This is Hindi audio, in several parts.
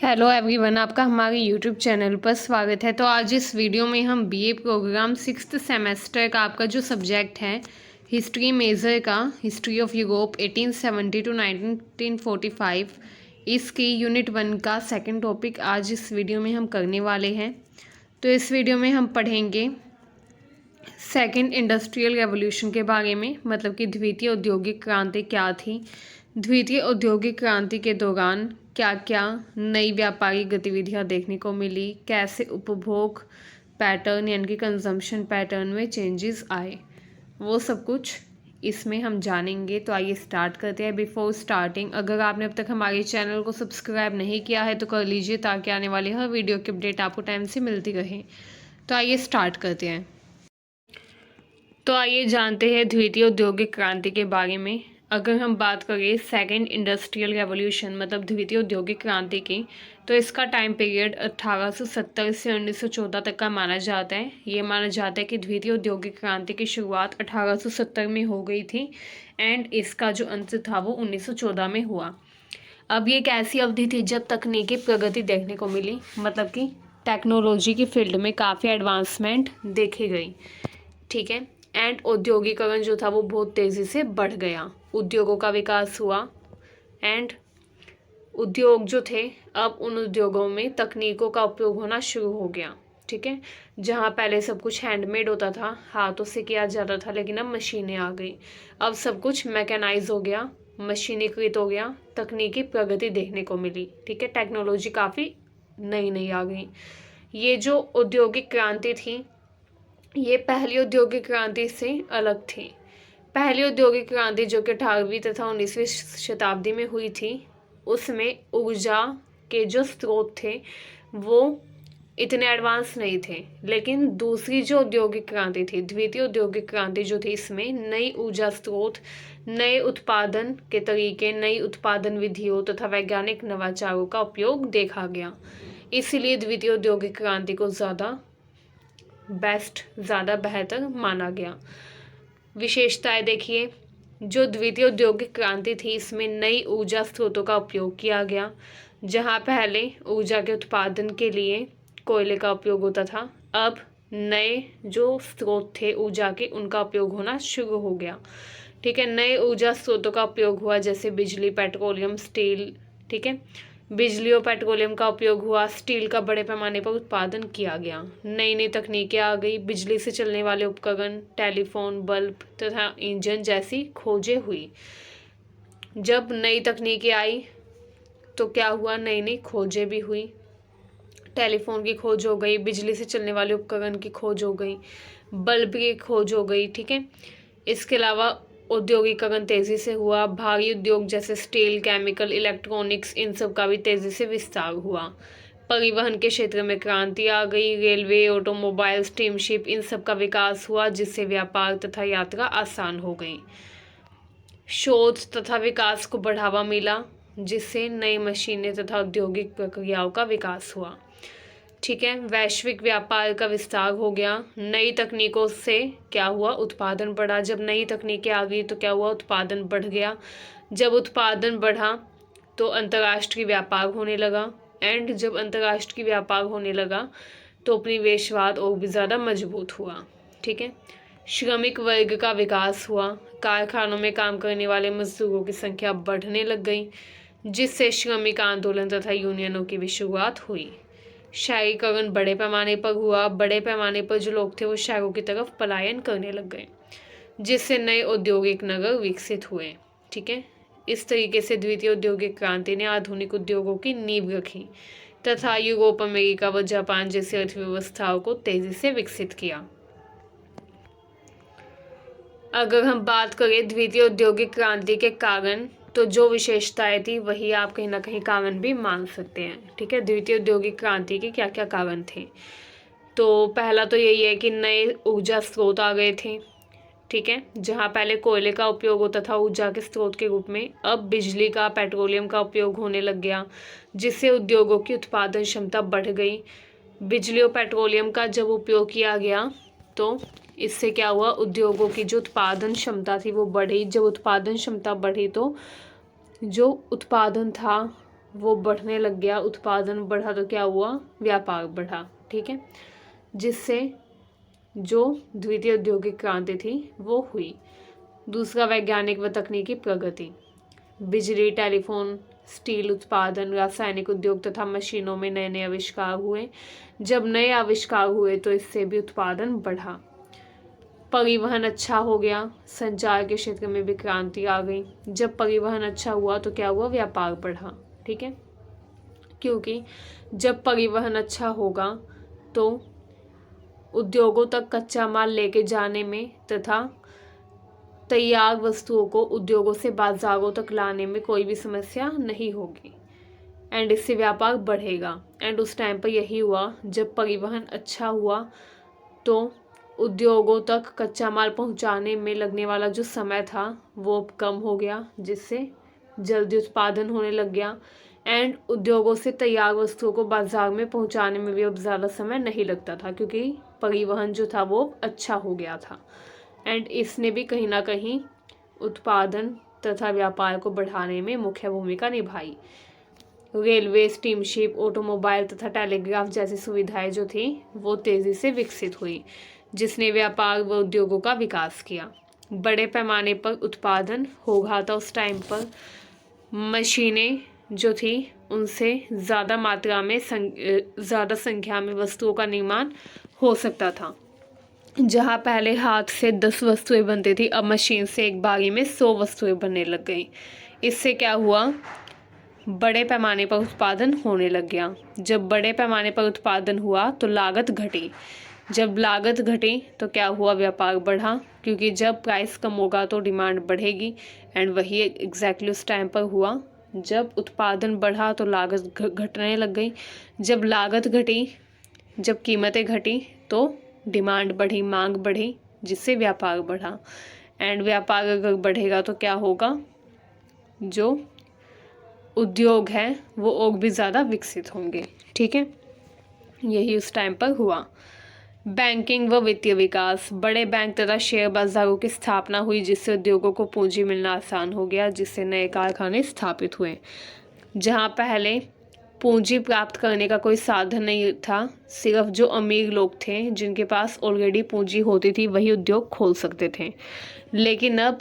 हेलो एवरीवन, आपका हमारे यूट्यूब चैनल पर स्वागत है। तो आज इस वीडियो में हम बीए प्रोग्राम 6th सेमेस्टर का आपका जो सब्जेक्ट है हिस्ट्री मेजर का, हिस्ट्री ऑफ यूरोप 1870 टू 1945, इसकी यूनिट 1 का सेकंड टॉपिक आज इस वीडियो में हम करने वाले हैं। तो इस वीडियो में हम पढ़ेंगे सेकंड इंडस्ट्रियल रेवोल्यूशन के बारे में, मतलब कि द्वितीय औद्योगिक क्रांति क्या थी, द्वितीय औद्योगिक क्रांति के दौरान क्या क्या नई व्यापारिक गतिविधियां देखने को मिली, कैसे उपभोग पैटर्न यानी कि कंजम्पशन पैटर्न में चेंजेस आए, वो सब कुछ इसमें हम जानेंगे। तो आइए स्टार्ट करते हैं। बिफोर स्टार्टिंग, अगर आपने अब तक हमारे चैनल को सब्सक्राइब नहीं किया है तो कर लीजिए, ताकि आने वाली हर वीडियो की अपडेट आपको टाइम से मिलती रहे। तो आइए स्टार्ट करते हैं। तो आइए जानते हैं द्वितीय औद्योगिक क्रांति के बारे में। अगर हम बात करें सेकेंड इंडस्ट्रियल रेवोल्यूशन मतलब द्वितीय औद्योगिक क्रांति की, तो इसका टाइम पीरियड 1870 से 1914 तक का माना जाता है। ये माना जाता है कि द्वितीय औद्योगिक क्रांति की शुरुआत 1870 में हो गई थी एंड इसका जो अंत था वो 1914 में हुआ। अब ये एक ऐसी अवधि थी जब तकनीकी प्रगति देखने को मिली, मतलब कि टेक्नोलॉजी की फील्ड में काफ़ी एडवांसमेंट देखी गई, ठीक है। एंड औद्योगिकरण जो था वो बहुत तेज़ी से बढ़ गया, उद्योगों का विकास हुआ एंड उद्योग जो थे, अब उन उद्योगों में तकनीकों का उपयोग होना शुरू हो गया, ठीक है। जहाँ पहले सब कुछ हैंडमेड होता था, हाथों से किया जाता था, लेकिन अब मशीनें आ गई, अब सब कुछ मैकेनाइज हो गया, मशीनीकृत हो गया, तकनीकी प्रगति देखने को मिली, ठीक है। टेक्नोलॉजी काफ़ी नई नई आ गई। ये जो औद्योगिक क्रांति थी ये पहली औद्योगिक क्रांति से अलग थी। पहली औद्योगिक क्रांति जो कि 18वीं तथा 19वीं शताब्दी में हुई थी, उसमें ऊर्जा के जो स्रोत थे वो इतने एडवांस नहीं थे। लेकिन दूसरी जो औद्योगिक क्रांति थी, द्वितीय औद्योगिक क्रांति जो थी, इसमें नई ऊर्जा स्रोत, नए उत्पादन के तरीके, नई उत्पादन विधियों तथा वैज्ञानिक नवाचारों का उपयोग देखा गया। इसीलिए द्वितीय औद्योगिक क्रांति को ज़्यादा बेहतर माना गया। विशेषताएं देखिए, जो द्वितीय औद्योगिक क्रांति थी इसमें नई ऊर्जा स्रोतों का उपयोग किया गया। जहां पहले ऊर्जा के उत्पादन के लिए कोयले का उपयोग होता था, अब नए जो स्रोत थे ऊर्जा के, उनका उपयोग होना शुरू हो गया, ठीक है। नए ऊर्जा स्रोतों का उपयोग हुआ, जैसे बिजली, पेट्रोलियम, स्टील, ठीक है। बिजली और पेट्रोलियम का उपयोग हुआ, स्टील का बड़े पैमाने पर उत्पादन किया गया, नई नई तकनीकें आ गई, बिजली से चलने वाले उपकरण, टेलीफोन, बल्ब तथा इंजन जैसी खोजें हुई। जब नई तकनीकें आई तो क्या हुआ, नई नई खोजें भी हुई। टेलीफोन की खोज हो गई, बिजली से चलने वाले उपकरण की खोज हो गई, बल्ब की खोज हो गई, ठीक है। इसके अलावा औद्योगिकरण तेज़ी से हुआ, भारी उद्योग जैसे स्टील, केमिकल, इलेक्ट्रॉनिक्स, इन सब का भी तेज़ी से विस्तार हुआ। परिवहन के क्षेत्र में क्रांति आ गई, रेलवे, ऑटोमोबाइल, स्टीमशिप, इन सब का विकास हुआ, जिससे व्यापार तथा यात्रा आसान हो गई। शोध तथा विकास को बढ़ावा मिला, जिससे नई मशीनें तथा औद्योगिक प्रक्रियाओं का विकास हुआ, ठीक है। वैश्विक व्यापार का विस्तार हो गया। नई तकनीकों से क्या हुआ, उत्पादन बढ़ा। जब नई तकनीकें आ गई तो क्या हुआ, उत्पादन बढ़ गया। जब उत्पादन बढ़ा तो अंतर्राष्ट्रीय व्यापार होने लगा, एंड जब अंतर्राष्ट्रीय व्यापार होने लगा तो उपनिवेशवाद और भी ज़्यादा मजबूत हुआ, ठीक है। श्रमिक वर्ग का विकास हुआ, कारखानों में काम करने वाले मजदूरों की संख्या बढ़ने लग गई, जिससे श्रमिक आंदोलन तथा यूनियनों की भी शुरुआत हुई। शहरीकरण बड़े पैमाने पर हुआ, बड़े पैमाने पर जो लोग थे वो शहरों की तरफ पलायन करने लग गए, जिससे नए औद्योगिक नगर विकसित हुए, ठीक है। इस तरीके से द्वितीय औद्योगिक क्रांति ने आधुनिक उद्योगों की नींव रखी तथा यूरोप, अमेरिका व जापान जैसी अर्थव्यवस्थाओं को तेजी से विकसित किया। अगर हम बात करें द्वितीय औद्योगिक क्रांति के कारण, तो जो विशेषताएं थी वही आप कहीं ना कहीं कारण भी मान सकते हैं, ठीक है। द्वितीय औद्योगिक क्रांति के क्या क्या कारण थे, तो पहला तो यही है कि नए ऊर्जा स्रोत आ गए थे, ठीक है। जहाँ पहले कोयले का उपयोग होता था ऊर्जा के स्रोत के रूप में, अब बिजली का, पेट्रोलियम का उपयोग होने लग गया, जिससे उद्योगों की उत्पादन क्षमता बढ़ गई। बिजली और पेट्रोलियम का जब उपयोग किया गया तो इससे क्या हुआ, उद्योगों की जो उत्पादन क्षमता थी वो बढ़ी। जब उत्पादन क्षमता बढ़ी तो जो उत्पादन था वो बढ़ने लग गया, उत्पादन बढ़ा तो क्या हुआ, व्यापार बढ़ा। ठीक है, जिससे जो द्वितीय औद्योगिक क्रांति थी वो हुई। दूसरा, वैज्ञानिक व तकनीकी प्रगति। बिजली, टेलीफोन, स्टील उत्पादन, रासायनिक उद्योग तथा मशीनों में नए नए आविष्कार हुए। जब नए आविष्कार हुए तो इससे भी उत्पादन बढ़ा। परिवहन अच्छा हो गया, संचार के क्षेत्र में भी क्रांति आ गई। जब परिवहन अच्छा हुआ तो क्या हुआ, व्यापार बढ़ा। ठीक है, क्योंकि जब परिवहन अच्छा होगा तो उद्योगों तक कच्चा माल लेके जाने में तथा तैयार वस्तुओं को उद्योगों से बाजारों तक लाने में कोई भी समस्या नहीं होगी एंड इससे व्यापार बढ़ेगा। एंड उस टाइम पर यही हुआ, जब परिवहन अच्छा हुआ तो उद्योगों तक कच्चा माल पहुंचाने में लगने वाला जो समय था वो अब कम हो गया, जिससे जल्दी उत्पादन होने लग गया। एंड उद्योगों से तैयार वस्तुओं को बाजार में पहुंचाने में भी अब ज़्यादा समय नहीं लगता था, क्योंकि परिवहन जो था वो अच्छा हो गया था। एंड इसने भी कहीं ना कहीं उत्पादन तथा व्यापार को बढ़ाने में मुख्य भूमिका निभाई। रेलवे, स्टीमशिप, ऑटोमोबाइल तथा टेलीग्राफ जैसी सुविधाएं जो थी वो तेज़ी से विकसित हुई, जिसने व्यापार व उद्योगों का विकास किया। बड़े पैमाने पर उत्पादन हो रहा था उस टाइम पर। मशीनें जो थी उनसे ज़्यादा मात्रा में ज़्यादा संख्या में वस्तुओं का निर्माण हो सकता था। जहाँ पहले हाथ से 10 वस्तुएं बनती थी, अब मशीन से एक बारी में 100 वस्तुएं बनने लग गई। इससे क्या हुआ, बड़े पैमाने पर उत्पादन होने लग गया। जब बड़े पैमाने पर उत्पादन हुआ तो लागत घटी। जब लागत घटी तो क्या हुआ, व्यापार बढ़ा, क्योंकि जब प्राइस कम होगा तो डिमांड बढ़ेगी। एंड वही एग्जैक्टली उस टाइम पर हुआ, जब उत्पादन बढ़ा तो लागत घटने लग गई। जब लागत घटी, जब कीमतें घटी तो डिमांड बढ़ी, मांग बढ़ी, जिससे व्यापार बढ़ा। एंड व्यापार अगर बढ़ेगा तो क्या होगा, जो उद्योग है वो और भी ज़्यादा विकसित होंगे। ठीक है, यही उस टाइम पर हुआ। बैंकिंग व वित्तीय विकास। बड़े बैंक तथा शेयर बाजारों की स्थापना हुई, जिससे उद्योगों को पूंजी मिलना आसान हो गया, जिससे नए कारखाने स्थापित हुए। जहाँ पहले पूंजी प्राप्त करने का कोई साधन नहीं था, सिर्फ जो अमीर लोग थे जिनके पास ऑलरेडी पूंजी होती थी वही उद्योग खोल सकते थे। लेकिन अब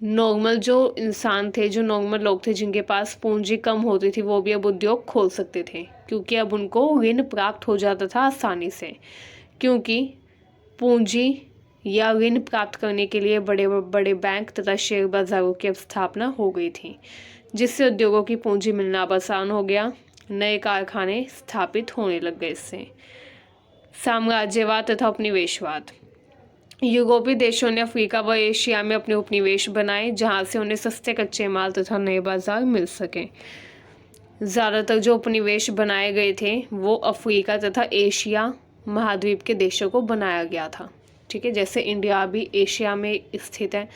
नॉर्मल जो इंसान थे, जो नॉर्मल लोग थे जिनके पास पूंजी कम होती थी, वो भी अब उद्योग खोल सकते थे, क्योंकि अब उनको ऋण प्राप्त हो जाता था आसानी से। क्योंकि पूंजी या ऋण प्राप्त करने के लिए बड़े बड़े बैंक तथा शेयर बाजारों की अब स्थापना हो गई थी, जिससे उद्योगों की पूंजी मिलना अब आसान हो गया। नए कारखाने स्थापित होने लग गए इससे। साम्राज्यवाद तथा उपनिवेशवाद। यूरोपीय देशों ने अफ्रीका व एशिया में अपने उपनिवेश बनाए, जहां से उन्हें सस्ते कच्चे माल तथा नए बाजार मिल सके। ज़्यादातर जो उपनिवेश बनाए गए थे वो अफ्रीका तथा एशिया महाद्वीप के देशों को बनाया गया था। ठीक है, जैसे इंडिया भी एशिया में स्थित है,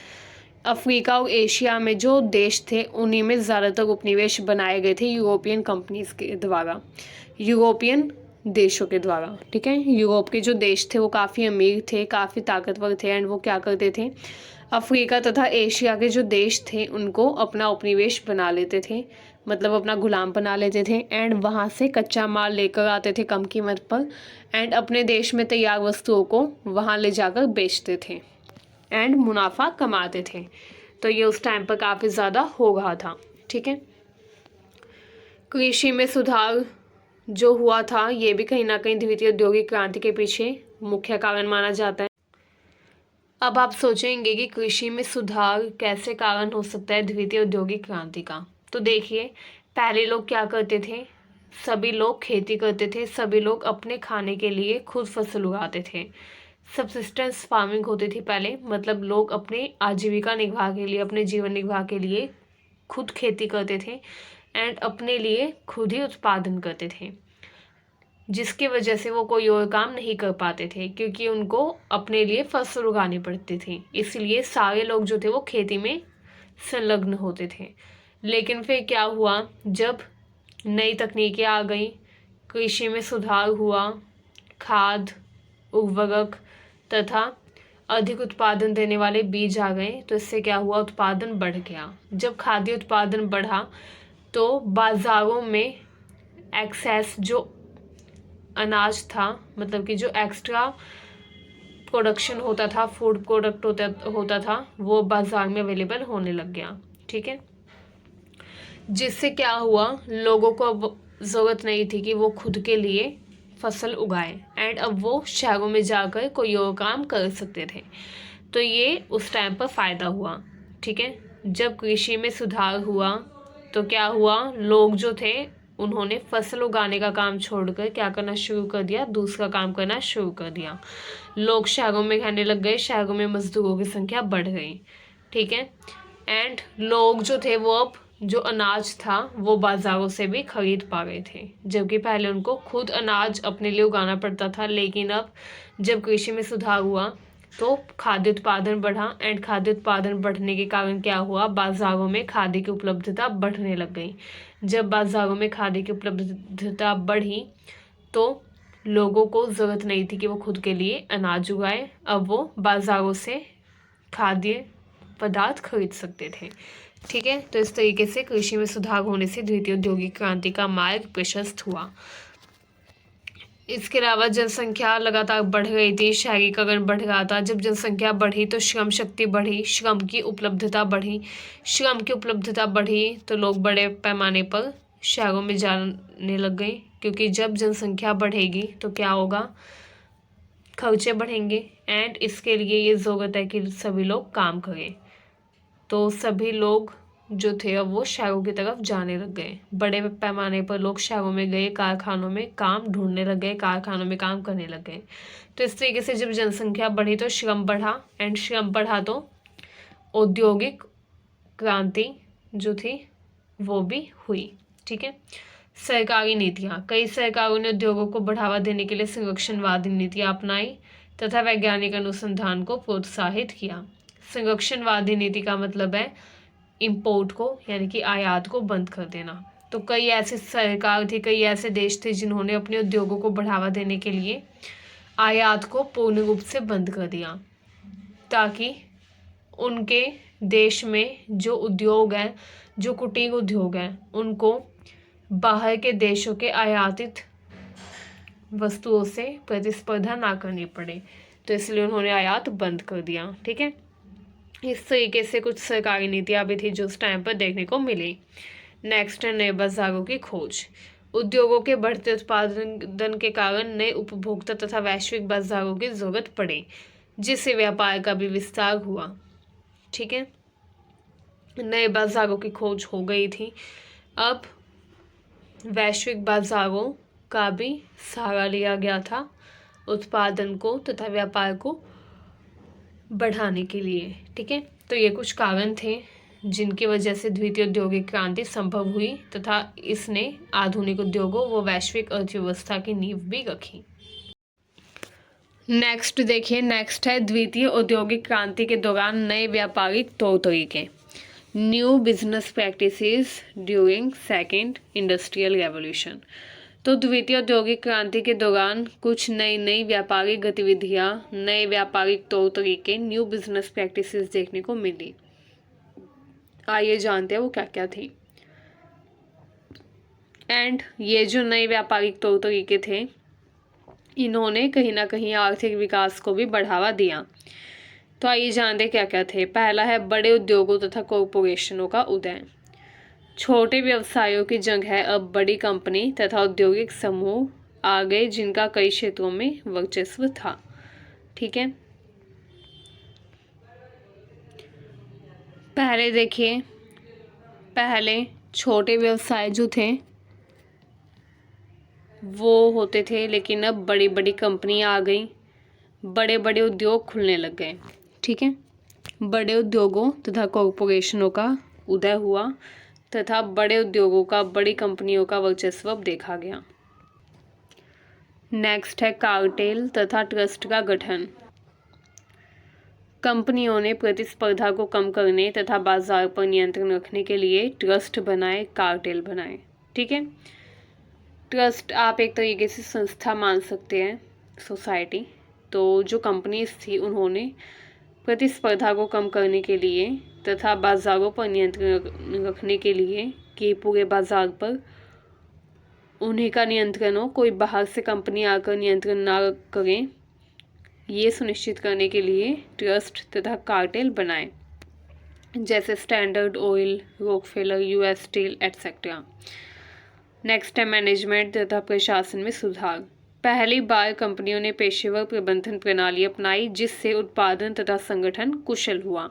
अफ्रीका और एशिया में जो देश थे उन्हीं में ज़्यादातर उपनिवेश बनाए गए थे यूरोपियन कंपनीज के द्वारा, यूरोपियन देशों के द्वारा। ठीक है, यूरोप के जो देश थे वो काफ़ी अमीर थे, काफ़ी ताकतवर थे। एंड वो क्या करते थे, अफ्रीका तथा एशिया के जो देश थे उनको अपना उपनिवेश बना लेते थे, मतलब अपना गुलाम बना लेते थे। एंड वहाँ से कच्चा माल लेकर आते थे कम कीमत पर, एंड अपने देश में तैयार वस्तुओं को वहाँ ले जाकर बेचते थे एंड मुनाफा कमाते थे। तो ये उस टाइम पर काफ़ी ज़्यादा हो रहा था। ठीक है, कृषि में सुधार जो हुआ था ये भी कहीं ना कहीं द्वितीय औद्योगिक क्रांति के पीछे मुख्य कारण माना जाता है। अब आप सोचेंगे कि कृषि में सुधार कैसे कारण हो सकता है द्वितीय औद्योगिक क्रांति का। तो देखिए, पहले लोग क्या करते थे, सभी लोग खेती करते थे, सभी लोग अपने खाने के लिए खुद फसल उगाते थे। सबसिस्टेंस फार्मिंग होती थी पहले, मतलब लोग अपने आजीविका निर्वाह के लिए, अपने जीवन निर्वाह के लिए खुद खेती करते थे एंड अपने लिए खुद ही उत्पादन करते थे, जिसकी वजह से वो कोई और काम नहीं कर पाते थे, क्योंकि उनको अपने लिए फसल उगानी पड़ती थी। इसलिए सारे लोग जो थे वो खेती में संलग्न होते थे। लेकिन फिर क्या हुआ, जब नई तकनीकें आ गई, कृषि में सुधार हुआ, खाद, उर्वरक तथा अधिक उत्पादन देने वाले बीज आ गए, तो इससे क्या हुआ, उत्पादन बढ़ गया। जब खाद्य उत्पादन बढ़ा तो बाज़ारों में एक्सेस जो अनाज था, मतलब कि जो एक्स्ट्रा प्रोडक्शन होता था, फूड प्रोडक्ट होता था, वो बाज़ार में अवेलेबल होने लग गया। ठीक है, जिससे क्या हुआ, लोगों को अब ज़रूरत नहीं थी कि वो खुद के लिए फसल उगाएं, एंड अब वो शहरों में जाकर कोई और काम कर सकते थे। तो ये उस टाइम पर फ़ायदा हुआ। ठीक है, जब कृषि में सुधार हुआ तो क्या हुआ, लोग जो थे उन्होंने फसल उगाने का काम छोड़कर क्या करना शुरू कर दिया, दूसरा काम करना शुरू कर दिया। लोग शहरों में रहने लग गए, शहरों में मजदूरों की संख्या बढ़ गई। ठीक है, एंड लोग जो थे वो अब जो अनाज था वो बाज़ारों से भी खरीद पा रहे थे, जबकि पहले उनको खुद अनाज अपने लिए उगाना पड़ता था। लेकिन अब जब कृषि में सुधार हुआ तो खाद्य उत्पादन बढ़ा, एंड खाद्य उत्पादन बढ़ने के कारण क्या हुआ, बाज़ारों में खाद्य की उपलब्धता बढ़ने लग गई। जब बाज़ारों में खाद्य की उपलब्धता बढ़ी तो लोगों को ज़रूरत नहीं थी कि वो खुद के लिए अनाज उगाए, अब वो बाज़ारों से खाद्य पदार्थ खरीद सकते थे। ठीक है, तो इस तरीके से कृषि में सुधार होने से द्वितीय औद्योगिक क्रांति का मार्ग प्रशस्त हुआ। इसके अलावा जनसंख्या लगातार बढ़ रही थी, शहरीकरण बढ़ रहा था। जब जनसंख्या बढ़ी तो श्रम शक्ति बढ़ी, श्रम की उपलब्धता बढ़ी, श्रम की उपलब्धता बढ़ी तो लोग बड़े पैमाने पर शहरों में जाने लग गए, क्योंकि जब जनसंख्या बढ़ेगी तो क्या होगा, खर्चे बढ़ेंगे, एंड इसके लिए ये ज़रूरत है कि सभी लोग काम करें। तो सभी लोग जो थे अब वो शहरों की तरफ जाने लग गए, बड़े पैमाने पर लोग शहरों में गए, कारखानों में काम ढूंढने लग गए, कारखानों में काम करने लग गए। तो इस तरीके से जब जनसंख्या बढ़ी तो श्रम बढ़ा, एंड श्रम बढ़ा तो औद्योगिक क्रांति जो थी वो भी हुई। ठीक है, सरकारी नीतियाँ, कई सरकारों ने उद्योगों को बढ़ावा देने के लिए संरक्षणवादी नीतियाँ अपनाई तथा वैज्ञानिक अनुसंधान को प्रोत्साहित किया। संरक्षणवादी नीति का मतलब है इंपोर्ट को, यानी कि आयात को बंद कर देना। तो कई ऐसे सरकार थी, कई ऐसे देश थे जिन्होंने अपने उद्योगों को बढ़ावा देने के लिए आयात को पूर्ण रूप से बंद कर दिया, ताकि उनके देश में जो उद्योग हैं, जो कुटीर उद्योग हैं, उनको बाहर के देशों के आयातित वस्तुओं से प्रतिस्पर्धा ना करनी पड़े। तो इसलिए उन्होंने आयात बंद कर दिया। ठीक है, इस तरीके से कुछ सरकारी नीतियाँ भी थी जो उस टाइम पर देखने को मिली। नेक्स्ट है नए बाजारों की खोज। उद्योगों के बढ़ते उत्पादन के कारण नए उपभोक्ता तथा वैश्विक बाजारों की जरूरत पड़ी, जिससे व्यापार का भी विस्तार हुआ। ठीक है, नए बाजारों की खोज हो गई थी, अब वैश्विक बाजारों का भी सहारा लिया गया था उत्पादन को तथा व्यापार को बढ़ाने के लिए। ठीक है, तो ये कुछ कारण थे जिनकी वजह से द्वितीय औद्योगिक क्रांति संभव हुई तथा इसने आधुनिक उद्योगों व वैश्विक अर्थव्यवस्था की नींव भी रखी। नेक्स्ट देखिए, नेक्स्ट है द्वितीय औद्योगिक क्रांति के दौरान नए व्यापारिक तौर तरीके, new business practices during second industrial revolution. तो द्वितीय औद्योगिक क्रांति के दौरान कुछ नई व्यापारिक गतिविधियां, नए व्यापारिक तौर तरीके, न्यू बिजनेस प्रैक्टिसेस देखने को मिली। आइए जानते हैं वो क्या क्या थी। एंड ये जो नए व्यापारिक तौर तरीके थे, इन्होंने कहीं ना कहीं आर्थिक विकास को भी बढ़ावा दिया। तो आइए जानते क्या क्या थे। पहला है बड़े उद्योगों तथा कॉरपोरेशनों का उदय। छोटे व्यवसायों की जगह अब बड़ी कंपनी तथा औद्योगिक समूह आ गए, जिनका कई क्षेत्रों में वर्चस्व था। ठीक है, पहले देखिए, पहले छोटे व्यवसाय जो थे वो होते थे, लेकिन अब बड़ी बड़ी कंपनियां आ गई, बड़े बड़े उद्योग खुलने लग गए। ठीक है, बड़े उद्योगों तथा कॉरपोरेशनों का उदय हुआ तथा बड़े उद्योगों का, बड़ी कंपनियों का वर्चस्व देखा गया। नेक्स्ट है कार्टेल तथा ट्रस्ट का गठन। कंपनियों ने प्रतिस्पर्धा को कम करने तथा बाजार पर नियंत्रण रखने के लिए ट्रस्ट बनाए, कार्टेल बनाए। ठीक है, ट्रस्ट आप एक तरीके से संस्था मान सकते हैं, सोसाइटी। तो जो कंपनीज थी उन्होंने प्रतिस्पर्धा को कम करने के लिए तथा बाजारों पर नियंत्रण रखने के लिए कि पूरे बाजार पर उन्हीं का नियंत्रण हो, कोई बाहर से कंपनी आकर नियंत्रण ना करें, ये सुनिश्चित करने के लिए ट्रस्ट तथा कार्टेल बनाए, जैसे standard oil, Rockefeller, US steel etcetera. Next है मैनेजमेंट तथा प्रशासन में सुधार। पहली बार कंपनियों ने पेशेवर प्रबंधन प्रणाली अपनाई, जिससे उत्पादन तथा संगठन कुशल हुआ।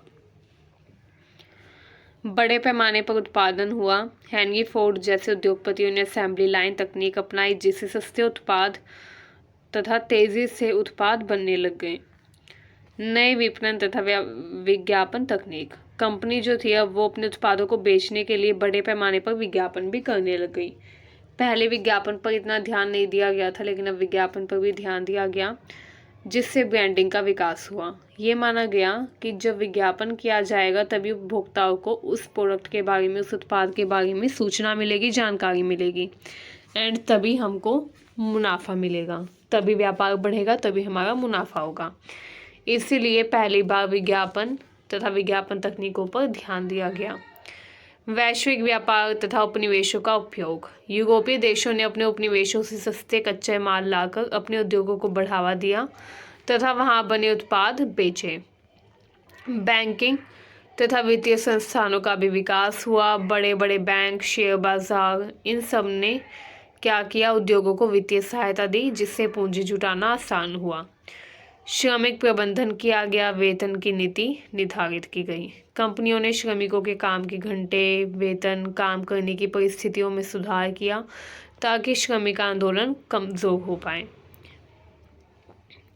बड़े पैमाने पर उत्पादन हुआ। हेनरी फोर्ड जैसे उद्योगपतियों ने असेंबली लाइन तकनीक अपनाई, जिससे सस्ते उत्पाद तथा तेजी से उत्पाद बनने लग गए। नए विपणन तथा विज्ञापन तकनीक। कंपनी जो थी अब वो अपने उत्पादों को बेचने के लिए बड़े पैमाने पर विज्ञापन भी करने लग गई। पहले विज्ञापन पर इतना ध्यान नहीं दिया गया था, लेकिन अब विज्ञापन पर भी ध्यान दिया गया, जिससे ब्रांडिंग का विकास हुआ। ये माना गया कि जब विज्ञापन किया जाएगा तभी उपभोक्ताओं को उस प्रोडक्ट के बारे में, उस उत्पाद के बारे में सूचना मिलेगी, जानकारी मिलेगी, एंड तभी हमको मुनाफा मिलेगा, तभी व्यापार बढ़ेगा, तभी हमारा मुनाफा होगा। इसीलिए पहली बार विज्ञापन तथा विज्ञापन तकनीकों पर ध्यान दिया गया। वैश्विक व्यापार तथा उपनिवेशों का उपयोग। यूरोपीय देशों ने अपने उपनिवेशों से सस्ते कच्चे माल लाकर अपने उद्योगों को बढ़ावा दिया तथा वहां बने उत्पाद बेचे। बैंकिंग तथा वित्तीय संस्थानों का भी विकास हुआ। बड़े बड़े बैंक, शेयर बाजार, इन सब ने क्या किया, उद्योगों को वित्तीय सहायता दी, जिससे पूंजी जुटाना आसान हुआ। श्रमिक प्रबंधन किया गया। वेतन की नीति निर्धारित की गई। कंपनियों ने श्रमिकों के काम के घंटे, वेतन, काम करने की परिस्थितियों में सुधार किया, ताकि श्रमिक आंदोलन कमजोर हो पाए।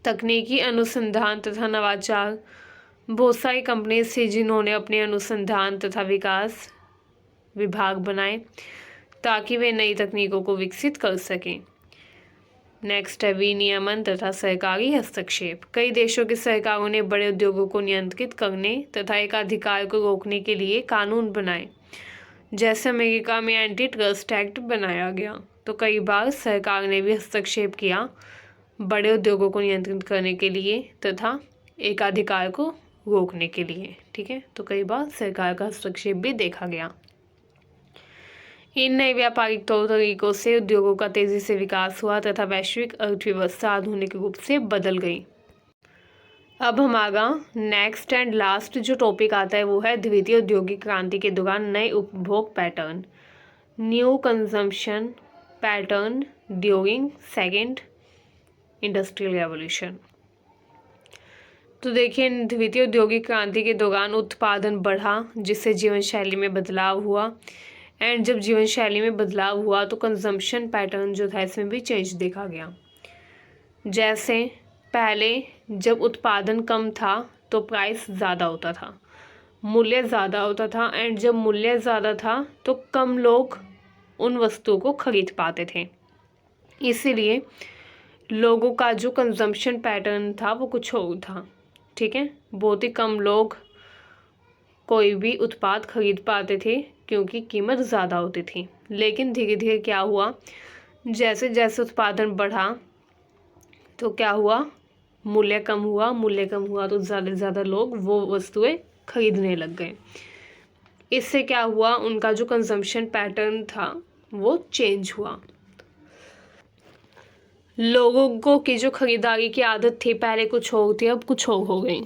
तकनीकी अनुसंधान तथा नवाचार। बहुत सारी कंपनीज थी जिन्होंने अपने अनुसंधान तथा विकास विभाग बनाए, ताकि वे नई तकनीकों को विकसित कर सकें। नेक्स्ट है विनियमन तथा सरकारी हस्तक्षेप। कई देशों की सरकारों ने बड़े उद्योगों को नियंत्रित करने तथा एकाधिकार को रोकने के लिए कानून बनाए। जैसे अमेरिका में एंटी ट्रस्ट एक्ट बनाया गया, तो कई बार सरकार ने भी हस्तक्षेप किया बड़े उद्योगों को नियंत्रित करने के लिए तथा एकाधिकार को रोकने के लिए। ठीक है, तो कई बार सरकार का हस्तक्षेप भी देखा गया। इन नए व्यापारिक तौर तरीकों से उद्योगों का तेजी से विकास हुआ तथा वैश्विक अर्थव्यवस्था आधुनिक रूप से बदल गई। अब हमारा नेक्स्ट एंड लास्ट जो टॉपिक आता है वो है द्वितीय औद्योगिक क्रांति के दौरान नए उपभोग pattern, new consumption pattern during second industrial revolution. तो देखिए, द्वितीय औद्योगिक क्रांति के दौरान उत्पादन बढ़ा, जिससे जीवन शैली में बदलाव हुआ, एंड जब जीवन शैली में बदलाव हुआ तो कंजम्पशन पैटर्न जो था इसमें भी चेंज देखा गया। जैसे पहले जब उत्पादन कम था तो प्राइस ज़्यादा होता था, मूल्य ज़्यादा होता था, एंड जब मूल्य ज़्यादा था तो कम लोग उन वस्तुओं को खरीद पाते थे। इसीलिए लोगों का जो कंजम्पशन पैटर्न था वो कुछ और था। ठीक है, बहुत ही कम लोग कोई भी उत्पाद खरीद पाते थे क्योंकि कीमत ज़्यादा होती थी। लेकिन धीरे धीरे क्या हुआ, जैसे जैसे उत्पादन बढ़ा तो क्या हुआ, मूल्य कम हुआ, मूल्य कम हुआ तो ज़्यादा से ज़्यादा लोग वो वस्तुएं खरीदने लग गए। इससे क्या हुआ, उनका जो कंजम्पशन पैटर्न था वो चेंज हुआ। लोगों की जो खरीदारी की आदत थी पहले कुछ और थी, अब कुछ और हो गई।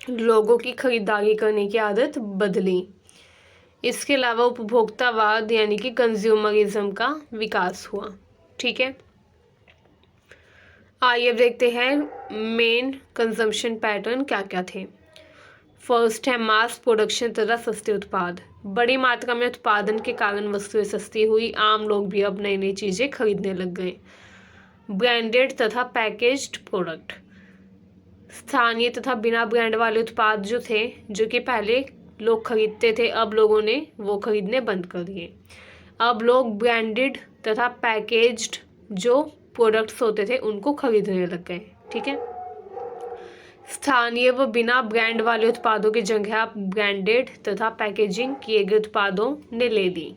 लोगों की खरीदारी करने की आदत बदली। इसके अलावा उपभोक्तावाद यानी कि कंज्यूमरिज्म का विकास हुआ। ठीक है, आइए अब देखते हैं मेन कंजम्पशन पैटर्न क्या क्या थे। फर्स्ट है मास प्रोडक्शन तथा सस्ते उत्पाद। बड़ी मात्रा में उत्पादन के कारण वस्तुएं सस्ती हुई, आम लोग भी अब नई नई चीज़ें खरीदने लग गए। ब्रांडेड तथा पैकेज्ड प्रोडक्ट। स्थानीय तथा बिना ब्रांड वाले उत्पाद जो थे, जो कि पहले लोग खरीदते थे, अब लोगों ने वो खरीदने बंद कर दिए। अब लोग ब्रांडेड तथा पैकेज्ड जो प्रोडक्ट्स होते थे उनको खरीदने लग गए। ठीक है, स्थानीय व बिना ब्रांड वाले उत्पादों की जगह ब्रांडेड तथा पैकेजिंग किए गए उत्पादों ने ले ली।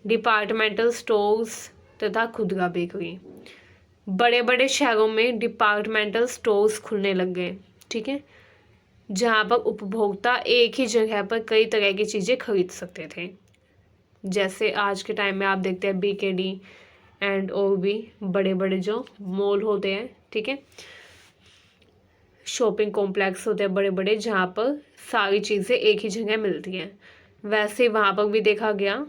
डिपार्टमेंटल स्टोर्स तथा खुदरा बेकरी। बड़े बड़े शहरों में डिपार्टमेंटल स्टोर्स खुलने लग गए। ठीक है, जहाँ पर उपभोक्ता एक ही जगह पर कई तरह की चीज़ें खरीद सकते थे। जैसे आज के टाइम में आप देखते हैं BKD एंड और भी बड़े बड़े जो मॉल होते हैं, ठीक है, शॉपिंग कॉम्प्लेक्स होते हैं बड़े बड़े, जहाँ पर सारी चीज़ें एक ही जगह मिलती हैं। वैसे वहाँ पर भी देखा गया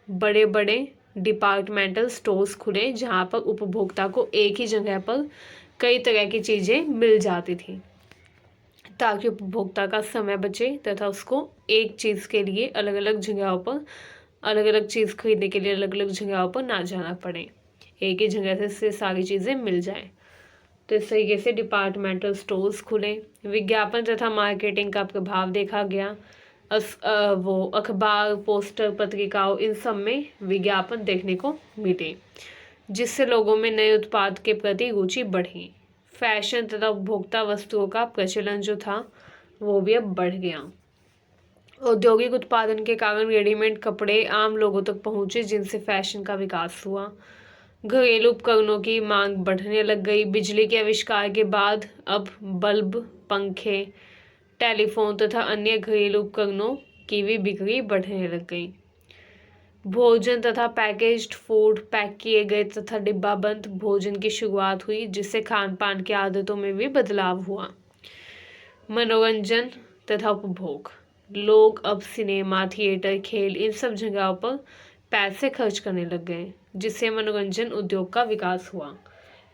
बड़े बड़े डिपार्टमेंटल स्टोर्स खुले, जहाँ पर उपभोक्ता को एक ही जगह पर कई तरह की चीज़ें मिल जाती थी, ताकि उपभोक्ता का समय बचे तथा उसको एक चीज़ के लिए अलग अलग जगहों पर, अलग अलग चीज़ खरीदने के लिए अलग अलग जगहों पर ना जाना पड़े, एक ही जगह से सारी चीज़ें मिल जाएं। तो इस तरीके से डिपार्टमेंटल स्टोर्स खुले। विज्ञापन तथा मार्केटिंग का प्रभाव देखा गया। वो अखबार, पोस्टर, पत्रिकाओं, इन सब में विज्ञापन देखने को मिले, जिससे लोगों में नए उत्पाद के प्रति रुचि बढ़ी। फैशन तथा उपभोक्ता वस्तुओं का प्रचलन जो था वो भी अब बढ़ गया। औद्योगिक उत्पादन के कारण रेडीमेड कपड़े आम लोगों तक पहुंचे, जिनसे फैशन का विकास हुआ। घरेलू उपकरणों की मांग बढ़ने लग गई। बिजली के आविष्कार के बाद अब बल्ब, पंखे, टेलीफोन तथा अन्य घरेलू उपकरणों की भी बिक्री बढ़ने लग गई। भोजन तथा पैकेज्ड फूड, पैक किए गए तथा डिब्बाबंद भोजन की शुरुआत हुई, जिससे खान पान की आदतों में भी बदलाव हुआ। मनोरंजन तथा उपभोग, लोग अब सिनेमा, थिएटर, खेल, इन सब जगहों पर पैसे खर्च करने लग गए, जिससे मनोरंजन उद्योग का विकास हुआ।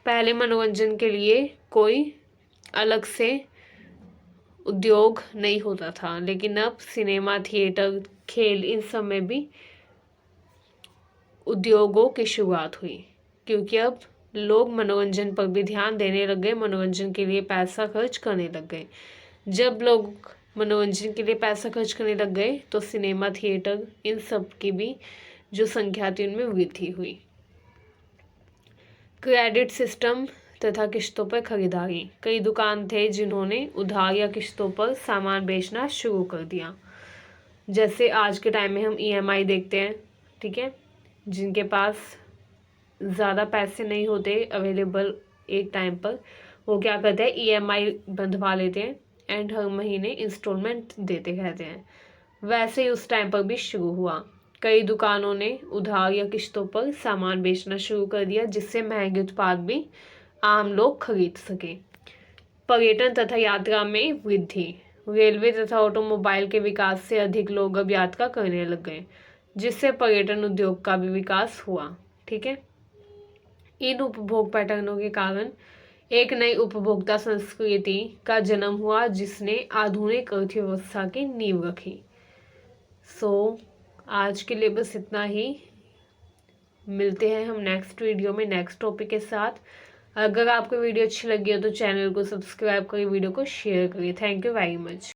पहले मनोरंजन के लिए कोई अलग से उद्योग नहीं होता था, लेकिन अब सिनेमा, थिएटर, खेल, इन सब में भी उद्योगों की शुरुआत हुई, क्योंकि अब लोग मनोरंजन पर भी ध्यान देने लग गए, मनोरंजन के लिए पैसा खर्च करने लग गए। जब लोग मनोरंजन के लिए पैसा खर्च करने लग गए तो सिनेमा, थिएटर, इन सब की भी जो संख्या थी उनमें वृद्धि हुई। क्रेडिट सिस्टम तथा किस्तों पर खरीदारी, कई दुकान थे जिन्होंने उधार या किस्तों पर सामान बेचना शुरू कर दिया। जैसे आज के टाइम में हम EMI देखते हैं, ठीक है, जिनके पास ज़्यादा पैसे नहीं होते अवेलेबल एक टाइम पर, वो क्या करते हैं, EMI बंधवा लेते हैं एंड हर महीने इंस्टॉलमेंट देते रहते हैं। वैसे ही उस टाइम पर भी शुरू हुआ। कई दुकानों ने उधार या किस्तों पर सामान बेचना शुरू कर दिया, जिससे महंगे उत्पाद भी आम लोग खरीद सके। पर्यटन तथा यात्रा में वृद्धि, रेलवे तथा ऑटोमोबाइल के विकास से अधिक लोग अब यात्रा करने लग गए, जिससे पर्यटन उद्योग का भी विकास हुआ, ठीक है। इन उपभोग पैटर्नों के कारण एक नई उपभोक्ता संस्कृति का जन्म हुआ, जिसने आधुनिक अर्थव्यवस्था की नींव रखी। आज के लिए बस इतना ही। मिलते हैं हम नेक्स्ट वीडियो में नेक्स्ट टॉपिक के साथ। अगर आपको वीडियो अच्छी लगी हो तो चैनल को सब्सक्राइब करिए, वीडियो को शेयर करिए। Thank you very much.